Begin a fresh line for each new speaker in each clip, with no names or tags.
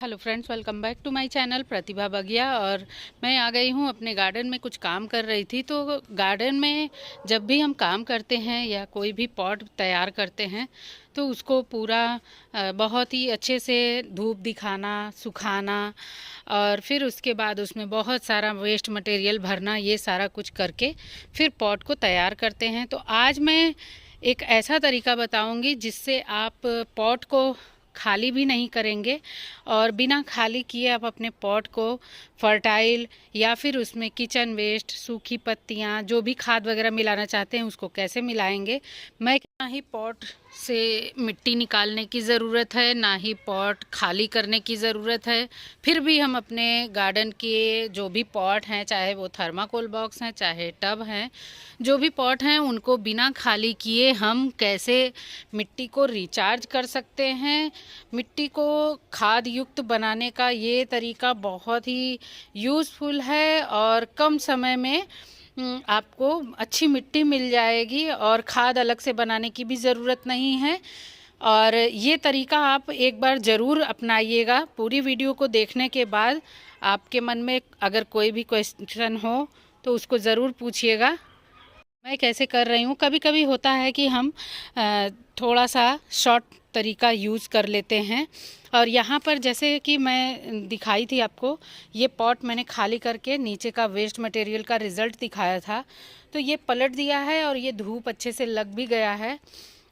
Hello friends, welcome back to my channel Pratibha Bagiya. और मैं आ गई हूँ अपने गार्डन में, कुछ काम कर रही थी। तो गार्डन में जब भी हम काम करते हैं या कोई भी पॉट तैयार करते हैं तो उसको पूरा बहुत ही अच्छे से धूप दिखाना, सुखाना और फिर उसके बाद उसमें बहुत सारा वेस्ट मटेरियल भरना, ये सारा कुछ करके फिर पॉट को तैयार करते हैं। तो आज मैं एक ऐसा तरीका बताऊंगी जिससे आप पॉट को खाली भी नहीं करेंगे और बिना खाली किए आप अपने पॉट को फर्टाइल या फिर उसमें किचन वेस्ट, सूखी पत्तियां, जो भी खाद वगैरह मिलाना चाहते हैं उसको कैसे मिलाएंगे। मैं ना ही पॉट से मिट्टी निकालने की ज़रूरत है, ना ही पॉट खाली करने की ज़रूरत है। फिर भी हम अपने गार्डन के जो भी पॉट हैं, चाहे वो थर्माकोल बॉक्स हैं, चाहे टब हैं, जो भी पॉट हैं उनको बिना खाली किए हम कैसे मिट्टी को रिचार्ज कर सकते हैं। मिट्टी को खाद युक्त बनाने का ये तरीका बहुत ही यूज़फुल है और कम समय में आपको अच्छी मिट्टी मिल जाएगी और खाद अलग से बनाने की भी ज़रूरत नहीं है। और ये तरीका आप एक बार ज़रूर अपनाइएगा। पूरी वीडियो को देखने के बाद आपके मन में अगर कोई भी क्वेश्चन हो तो उसको ज़रूर पूछिएगा। मैं कैसे कर रही हूँ, कभी कभी होता है कि हम थोड़ा सा शॉर्ट तरीका यूज़ कर लेते हैं। और यहाँ पर जैसे कि मैं दिखाई थी आपको, ये पॉट मैंने खाली करके नीचे का वेस्ट मटेरियल का रिज़ल्ट दिखाया था। तो ये पलट दिया है और ये धूप अच्छे से लग भी गया है।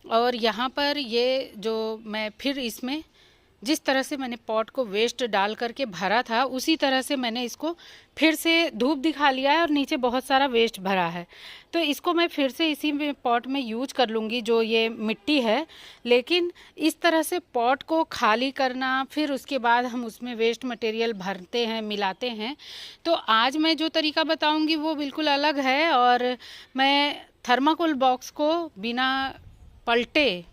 और यहाँ पर ये जो मैं फिर इसमें जिस तरह से मैंने पॉट को वेस्ट डाल करके भरा था उसी तरह से मैंने इसको फिर से धूप दिखा लिया है और नीचे बहुत सारा वेस्ट भरा है। तो इसको मैं फिर से इसी में पॉट में यूज कर लूँगी, जो ये मिट्टी है। लेकिन इस तरह से पॉट को खाली करना, फिर उसके बाद हम उसमें वेस्ट मटेरियल भरते हैं, मिलाते हैं। तो आज मैं जो तरीका बताऊँगी वो बिल्कुल अलग है। और मैं थर्माकोल बॉक्स को बिना पलटे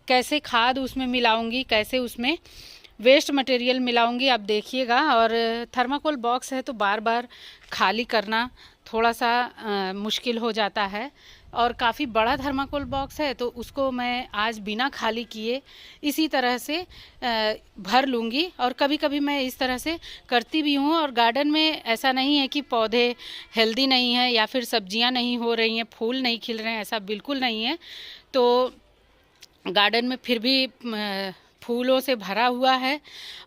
कैसे खाद उसमें मिलाऊंगी, कैसे उसमें वेस्ट मटेरियल मिलाऊंगी, आप देखिएगा। और थर्माकोल बॉक्स है तो बार बार खाली करना थोड़ा सा मुश्किल हो जाता है। और काफ़ी बड़ा थर्माकोल बॉक्स है तो उसको मैं आज बिना खाली किए इसी तरह से भर लूँगी। और कभी कभी मैं इस तरह से करती भी हूँ। और गार्डन में ऐसा नहीं है कि पौधे हेल्दी नहीं है या फिर सब्जियाँ नहीं हो रही हैं, फूल नहीं खिल रहे हैं, ऐसा बिल्कुल नहीं है। तो गार्डन में फिर भी फूलों से भरा हुआ है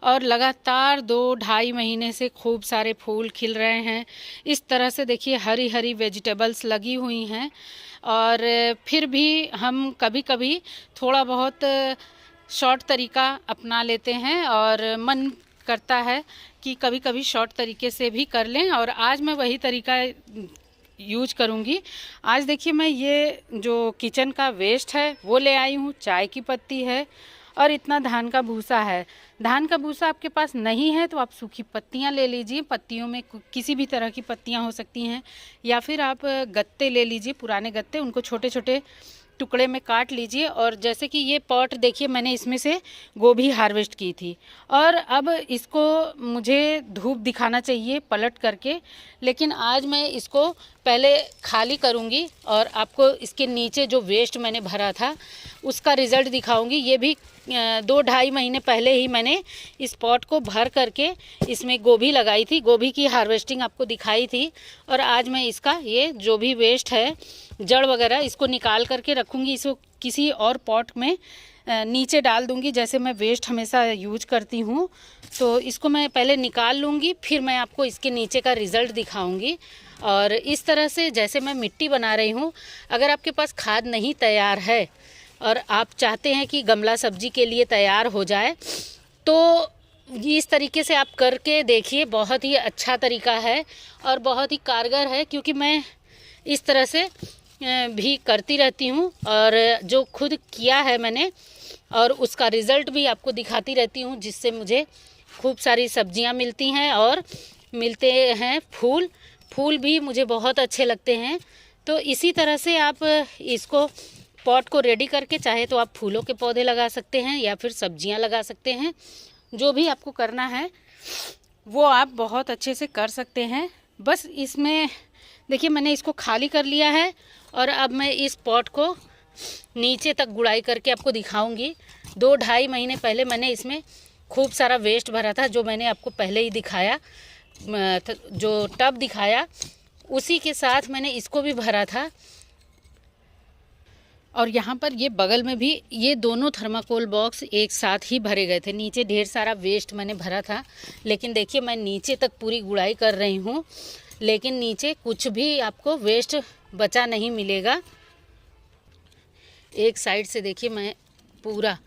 और लगातार 2-2.5 महीने से खूब सारे फूल खिल रहे हैं। इस तरह से देखिए हरी हरी वेजिटेबल्स लगी हुई हैं। और फिर भी हम कभी कभी थोड़ा बहुत शॉर्ट तरीका अपना लेते हैं और मन करता है कि कभी कभी शॉर्ट तरीके से भी कर लें। और आज मैं वही तरीका यूज करूँगी। आज देखिए मैं ये जो किचन का वेस्ट है वो ले आई हूँ, चाय की पत्ती है और इतना धान का भूसा है। धान का भूसा आपके पास नहीं है तो आप सूखी पत्तियाँ ले लीजिए। पत्तियों में किसी भी तरह की पत्तियाँ हो सकती हैं, या फिर आप गत्ते ले लीजिए, पुराने गत्ते, उनको छोटे छोटे टुकड़े में काट लीजिए। और जैसे कि ये पॉट देखिए मैंने इसमें से गोभी हार्वेस्ट की थी और अब इसको मुझे धूप दिखाना चाहिए पलट करके। लेकिन आज मैं इसको पहले खाली करूँगी और आपको इसके नीचे जो वेस्ट मैंने भरा था उसका रिज़ल्ट दिखाऊंगी। ये भी 2-2.5 महीने पहले ही मैंने इस पॉट को भर करके इसमें गोभी लगाई थी, गोभी की हार्वेस्टिंग आपको दिखाई थी। और आज मैं इसका ये जो भी वेस्ट है, जड़ वगैरह, इसको निकाल करके रखूँगी। इसको किसी और पॉट में नीचे डाल दूँगी, जैसे मैं वेस्ट हमेशा यूज करती हूँ। तो इसको मैं पहले निकाल लूँगी, फिर मैं आपको इसके नीचे का रिज़ल्ट दिखाऊँगी। और इस तरह से जैसे मैं मिट्टी बना रही हूँ, अगर आपके पास खाद नहीं तैयार है और आप चाहते हैं कि गमला सब्जी के लिए तैयार हो जाए, तो इस तरीके से आप करके देखिए। बहुत ही अच्छा तरीका है और बहुत ही कारगर है, क्योंकि मैं इस तरह से भी करती रहती हूँ और जो खुद किया है मैंने और उसका रिज़ल्ट भी आपको दिखाती रहती हूँ, जिससे मुझे खूब सारी सब्जियाँ मिलती हैं और मिलते हैं फूल। फूल भी मुझे बहुत अच्छे लगते हैं। तो इसी तरह से आप इसको पॉट को रेडी करके चाहे तो आप फूलों के पौधे लगा सकते हैं या फिर सब्जियां लगा सकते हैं। जो भी आपको करना है वो आप बहुत अच्छे से कर सकते हैं। बस इसमें देखिए मैंने इसको खाली कर लिया है और अब मैं इस पॉट को नीचे तक गुड़ाई करके आपको दिखाऊंगी। 2-2.5 महीने पहले मैंने इसमें खूब सारा वेस्ट भरा था, जो मैंने आपको पहले ही दिखाया, जो टब दिखाया उसी के साथ मैंने इसको भी भरा था। और यहाँ पर ये बगल में भी ये दोनों थर्माकोल बॉक्स एक साथ ही भरे गए थे। नीचे ढेर सारा वेस्ट मैंने भरा था, लेकिन देखिए मैं नीचे तक पूरी गुड़ाई कर रही हूँ, लेकिन नीचे कुछ भी आपको वेस्ट बचा नहीं मिलेगा। एक साइड से देखिए मैं पूरा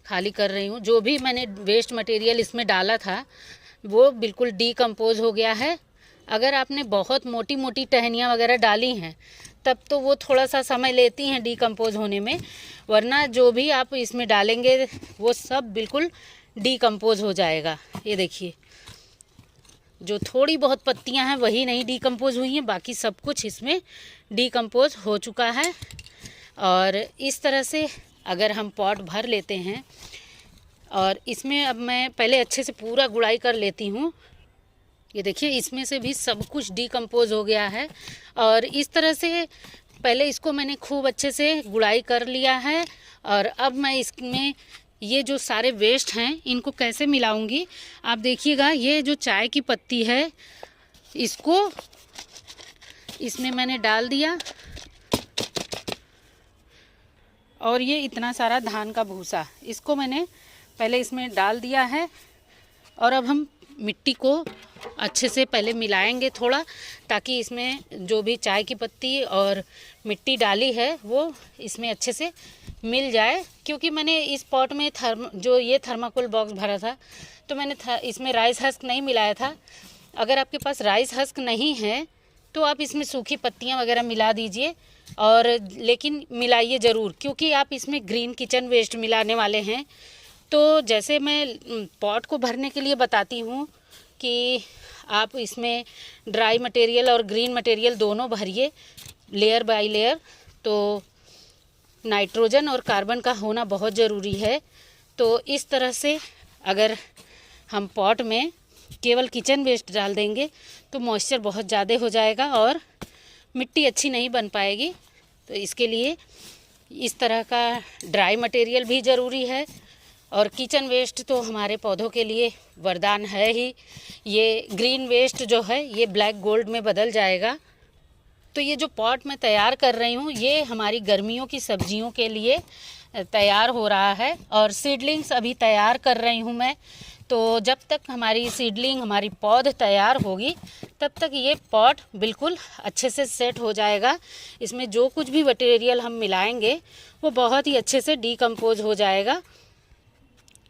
खाली कर रही हूँ। जो भी मैंने वेस्ट मटेरियल इसमें डाला था वो बिल्कुल डीकम्पोज हो गया है। अगर आपने बहुत मोटी मोटी टहनियाँ वगैरह डाली हैं तब तो वो थोड़ा सा समय लेती हैं डीकम्पोज होने में, वरना जो भी आप इसमें डालेंगे वो सब बिल्कुल डीकम्पोज हो जाएगा। ये देखिए जो थोड़ी बहुत पत्तियां हैं वही नहीं डीकम्पोज हुई हैं, बाकी सब कुछ इसमें डीकम्पोज हो चुका है। और इस तरह से अगर हम पॉट भर लेते हैं और इसमें अब मैं पहले अच्छे से पूरा गुड़ाई कर लेती हूँ। ये देखिए इसमें से भी सब कुछ डीकम्पोज हो गया है। और इस तरह से पहले इसको मैंने खूब अच्छे से गुड़ाई कर लिया है। और अब मैं इसमें ये जो सारे वेस्ट हैं इनको कैसे मिलाऊंगी आप देखिएगा। ये जो चाय की पत्ती है इसको इसमें मैंने डाल दिया, और ये इतना सारा धान का भूसा इसको मैंने पहले इसमें डाल दिया है। और अब हम मिट्टी को अच्छे से पहले मिलाएंगे थोड़ा, ताकि इसमें जो भी चाय की पत्ती और मिट्टी डाली है वो इसमें अच्छे से मिल जाए। क्योंकि मैंने इस पॉट में जो ये थर्माकोल बॉक्स भरा था तो मैंने इसमें राइस हस्क नहीं मिलाया था। अगर आपके पास राइस हस्क नहीं है तो आप इसमें सूखी पत्तियां वगैरह मिला दीजिए, और लेकिन मिलाइए ज़रूर, क्योंकि आप इसमें ग्रीन किचन वेस्ट मिलाने वाले हैं। तो जैसे मैं पॉट को भरने के लिए बताती हूँ कि आप इसमें ड्राई मटेरियल और ग्रीन मटेरियल दोनों भरिए लेयर बाय लेयर। तो नाइट्रोजन और कार्बन का होना बहुत ज़रूरी है। तो इस तरह से अगर हम पॉट में केवल किचन वेस्ट डाल देंगे तो मॉइस्चर बहुत ज़्यादा हो जाएगा और मिट्टी अच्छी नहीं बन पाएगी। तो इसके लिए इस तरह का ड्राई मटेरियल भी ज़रूरी है। और किचन वेस्ट तो हमारे पौधों के लिए वरदान है ही। ये ग्रीन वेस्ट जो है ये ब्लैक गोल्ड में बदल जाएगा। तो ये जो पॉट मैं तैयार कर रही हूँ ये हमारी गर्मियों की सब्जियों के लिए तैयार हो रहा है। और सीडलिंग्स अभी तैयार कर रही हूँ मैं। तो जब तक हमारी सीडलिंग हमारी पौध तैयार होगी तब तक ये पॉट बिल्कुल अच्छे से सेट हो जाएगा। इसमें जो कुछ भी मटेरियल हम मिलाएंगे वो बहुत ही अच्छे से डीकम्पोज हो जाएगा।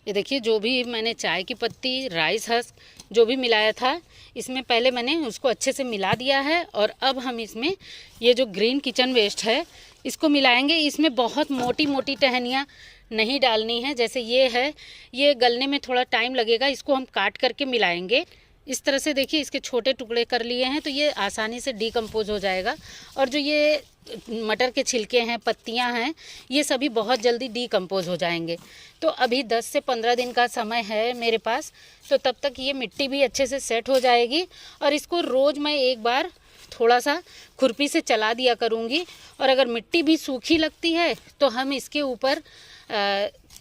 ये देखिए जो भी मैंने चाय की पत्ती, राइस हस्क जो भी मिलाया था इसमें पहले मैंने उसको अच्छे से मिला दिया है। और अब हम इसमें ये जो ग्रीन किचन वेस्ट है इसको मिलाएंगे। इसमें बहुत मोटी मोटी टहनियाँ नहीं डालनी है, जैसे ये है, ये गलने में थोड़ा टाइम लगेगा, इसको हम काट करके मिलाएंगे। इस तरह से देखिए इसके छोटे टुकड़े कर लिए हैं तो ये आसानी से डीकम्पोज हो जाएगा। और जो ये मटर के छिलके हैं, पत्तियां हैं, ये सभी बहुत जल्दी डीकम्पोज हो जाएंगे। तो अभी 10 से 15 दिन का समय है मेरे पास, तो तब तक ये मिट्टी भी अच्छे से सेट हो जाएगी। और इसको रोज़ मैं एक बार थोड़ा सा खुरपी से चला दिया करूँगी। और अगर मिट्टी भी सूखी लगती है तो हम इसके ऊपर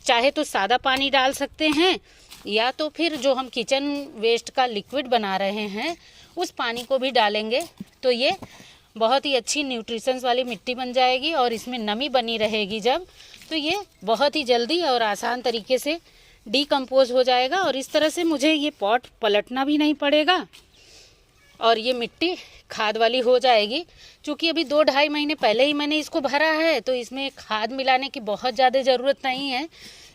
चाहे तो सादा पानी डाल सकते हैं, या तो फिर जो हम किचन वेस्ट का लिक्विड बना रहे हैं उस पानी को भी डालेंगे। तो ये बहुत ही अच्छी न्यूट्रिशंस वाली मिट्टी बन जाएगी और इसमें नमी बनी रहेगी जब, तो ये बहुत ही जल्दी और आसान तरीके से डीकम्पोज हो जाएगा। और इस तरह से मुझे ये पॉट पलटना भी नहीं पड़ेगा और ये मिट्टी खाद वाली हो जाएगी। क्योंकि अभी 2-2.5 महीने पहले ही मैंने इसको भरा है तो इसमें खाद मिलाने की बहुत ज़्यादा ज़रूरत नहीं है,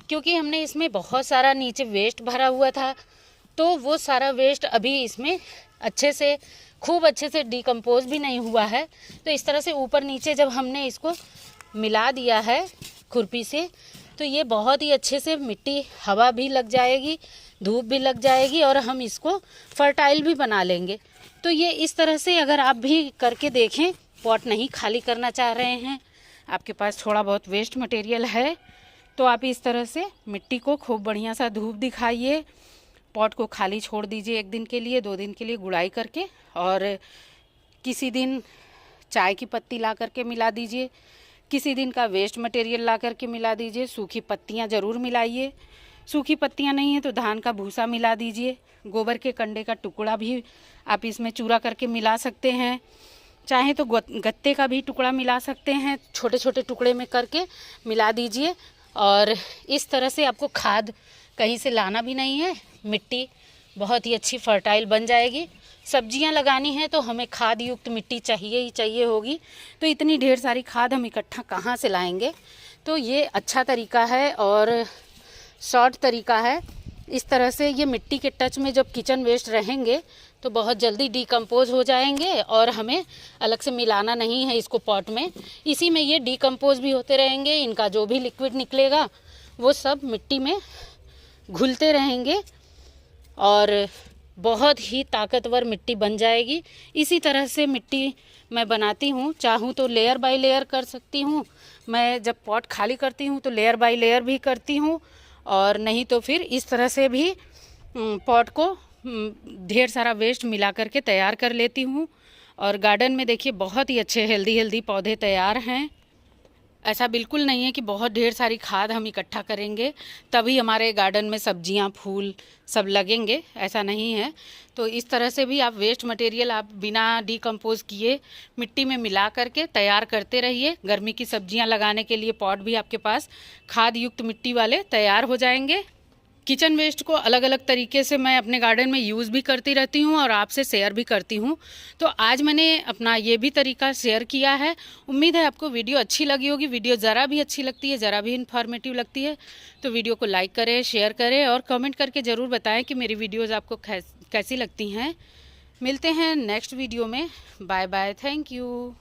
क्योंकि हमने इसमें बहुत सारा नीचे वेस्ट भरा हुआ था। तो वो सारा वेस्ट अभी इसमें अच्छे से खूब अच्छे से डीकम्पोज भी नहीं हुआ है। तो इस तरह से ऊपर नीचे जब हमने इसको मिला दिया है खुरपी से तो ये बहुत ही अच्छे से मिट्टी, हवा भी लग जाएगी, धूप भी लग जाएगी और हम इसको फर्टाइल भी बना लेंगे। तो ये इस तरह से अगर आप भी करके देखें, पॉट नहीं खाली करना चाह रहे हैं, आपके पास थोड़ा बहुत वेस्ट मटेरियल है, तो आप इस तरह से मिट्टी को खूब बढ़िया सा धूप दिखाइए, पॉट को खाली छोड़ दीजिए 1 दिन के लिए, 2 दिन के लिए गुड़ाई करके, और किसी दिन चाय की पत्ती ला करके मिला दीजिए, किसी दिन का वेस्ट मटेरियल ला करके मिला दीजिए, सूखी पत्तियां ज़रूर मिलाइए। सूखी पत्तियां नहीं है तो धान का भूसा मिला दीजिए। गोबर के कंडे का टुकड़ा भी आप इसमें चूरा करके मिला सकते हैं। चाहे तो गत्ते का भी टुकड़ा मिला सकते हैं, छोटे छोटे टुकड़े में करके मिला दीजिए। और इस तरह से आपको खाद कहीं से लाना भी नहीं है, मिट्टी बहुत ही अच्छी फर्टाइल बन जाएगी। सब्जियां लगानी है तो हमें खाद युक्त मिट्टी चाहिए ही चाहिए होगी, तो इतनी ढेर सारी खाद हम इकट्ठा कहाँ से लाएंगे। तो ये अच्छा तरीका है और शॉर्ट तरीका है। इस तरह से ये मिट्टी के टच में जब किचन वेस्ट रहेंगे तो बहुत जल्दी डिकम्पोज हो जाएंगे और हमें अलग से मिलाना नहीं है इसको पॉट में। इसी में ये डिकम्पोज भी होते रहेंगे, इनका जो भी लिक्विड निकलेगा वो सब मिट्टी में घुलते रहेंगे और बहुत ही ताकतवर मिट्टी बन जाएगी। इसी तरह से मिट्टी मैं बनाती हूँ, चाहूँ तो लेयर बाय लेयर कर सकती हूँ। मैं जब पॉट खाली करती हूँ तो लेयर बाय लेयर भी करती हूँ, और नहीं तो फिर इस तरह से भी पॉट को ढेर सारा वेस्ट मिला करके तैयार कर लेती हूँ। और गार्डन में देखिए बहुत ही अच्छे हेल्दी पौधे तैयार हैं। ऐसा बिल्कुल नहीं है कि बहुत ढेर सारी खाद हम इकट्ठा करेंगे तभी हमारे गार्डन में सब्जियां फूल सब लगेंगे, ऐसा नहीं है। तो इस तरह से भी आप वेस्ट मटेरियल आप बिना डिकम्पोज किए मिट्टी में मिला करके तैयार करते रहिए। गर्मी की सब्जियां लगाने के लिए पॉट भी आपके पास खाद युक्त मिट्टी वाले तैयार हो जाएंगे। किचन वेस्ट को अलग अलग तरीके से मैं अपने गार्डन में यूज़ भी करती रहती हूँ और आपसे शेयर भी करती हूँ। तो आज मैंने अपना ये भी तरीका शेयर किया है। उम्मीद है आपको वीडियो अच्छी लगी होगी। वीडियो ज़रा भी अच्छी लगती है, ज़रा भी इन्फॉर्मेटिव लगती है तो वीडियो को लाइक करें, शेयर करें और कमेंट करके ज़रूर बताएं कि मेरी वीडियोज़ आपको कैसी लगती हैं। मिलते हैं नेक्स्ट वीडियो में। Bye bye, thank you.